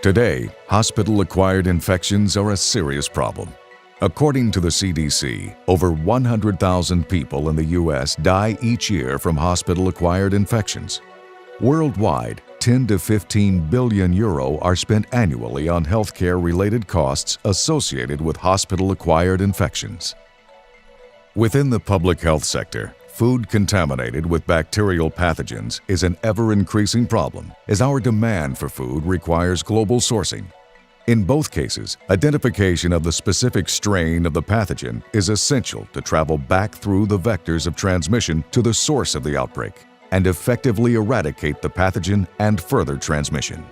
Today, hospital-acquired infections are a serious problem. According to the CDC, over 100,000 people in the U.S. die each year from hospital-acquired infections. Worldwide, 10 to 15 billion euro are spent annually on healthcare-related costs associated with hospital-acquired infections. Within the public health sector, food contaminated with bacterial pathogens is an ever-increasing problem as our demand for food requires global sourcing. In both cases, identification of the specific strain of the pathogen is essential to travel back through the vectors of transmission to the source of the outbreak and effectively eradicate the pathogen and further transmission.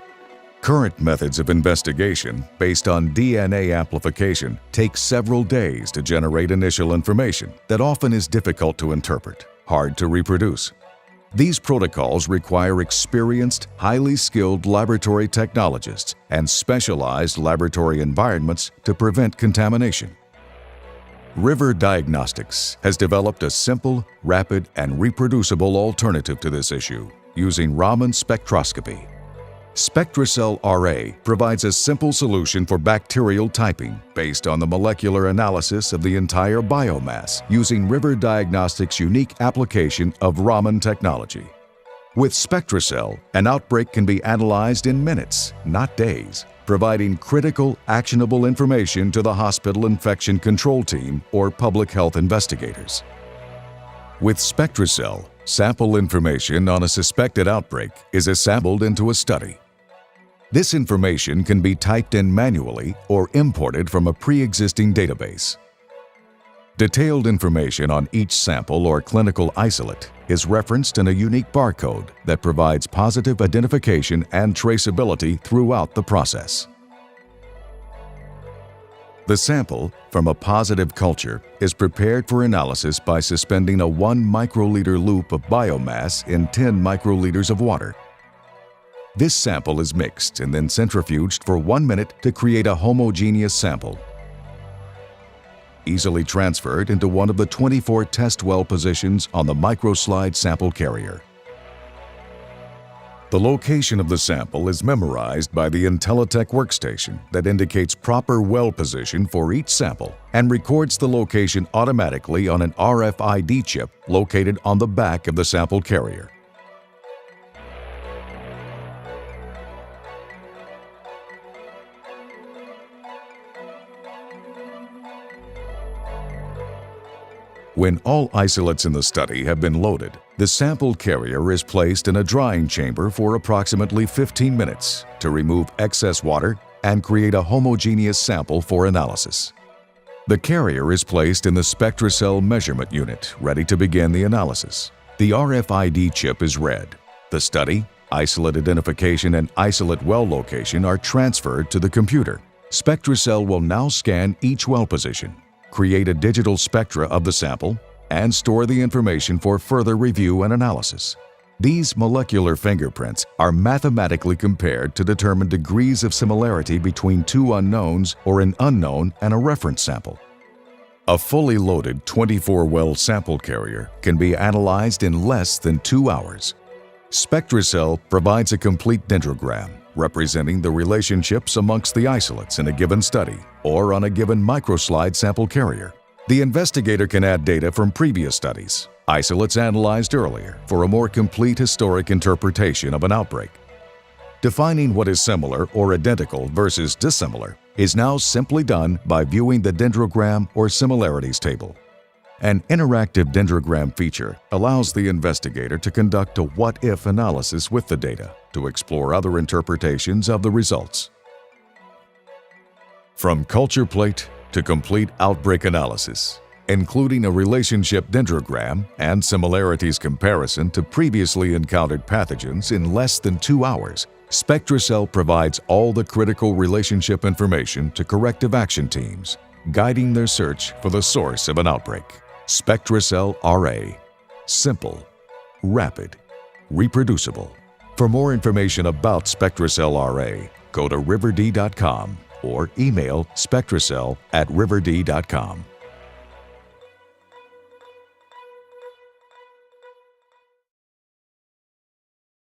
Current methods of investigation based on DNA amplification take several days to generate initial information that often is difficult to interpret, hard to reproduce. These protocols require experienced, highly skilled laboratory technologists and specialized laboratory environments to prevent contamination. River Diagnostics has developed a simple, rapid, and reproducible alternative to this issue using Raman spectroscopy. SpectraCell RA provides a simple solution for bacterial typing based on the molecular analysis of the entire biomass using River Diagnostics' unique application of Raman technology. With SpectraCell, an outbreak can be analyzed in minutes, not days, providing critical, actionable information to the hospital infection control team or public health investigators. With SpectraCell, sample information on a suspected outbreak is assembled into a study. This information can be typed in manually or imported from a pre-existing database. Detailed information on each sample or clinical isolate is referenced in a unique barcode that provides positive identification and traceability throughout the process. The sample from a positive culture is prepared for analysis by suspending a 1 microliter loop of biomass in 10 microliters of water. This sample is mixed and then centrifuged for 1 minute to create a homogeneous sample. Easily transferred into one of the 24 test well positions on the microslide sample carrier. The location of the sample is memorized by the IntelliTech workstation that indicates proper well position for each sample and records the location automatically on an RFID chip located on the back of the sample carrier. When all isolates in the study have been loaded, the sample carrier is placed in a drying chamber for approximately 15 minutes to remove excess water and create a homogeneous sample for analysis. The carrier is placed in the SpectraCell measurement unit, ready to begin the analysis. The RFID chip is read. The study, isolate identification, and isolate well location are transferred to the computer. SpectraCell will now scan each well position, create a digital spectra of the sample, and store the information for further review and analysis. These molecular fingerprints are mathematically compared to determine degrees of similarity between two unknowns or an unknown and a reference sample. A fully loaded 24-well sample carrier can be analyzed in less than 2 hours. SpectraCell provides a complete dendrogram representing the relationships amongst the isolates in a given study or on a given microslide sample carrier. The investigator can add data from previous studies, isolates analyzed earlier, for a more complete historic interpretation of an outbreak. Defining what is similar or identical versus dissimilar is now simply done by viewing the dendrogram or similarities table. An interactive dendrogram feature allows the investigator to conduct a what-if analysis with the data to explore other interpretations of the results. From culture plate to complete outbreak analysis, including a relationship dendrogram and similarities comparison to previously encountered pathogens in less than 2 hours, SpectraCell provides all the critical relationship information to corrective action teams, guiding their search for the source of an outbreak. SpectraCell RA. Simple, rapid, reproducible. For more information about SpectraCell RA, go to riverd.com or email spectracell@riverd.com.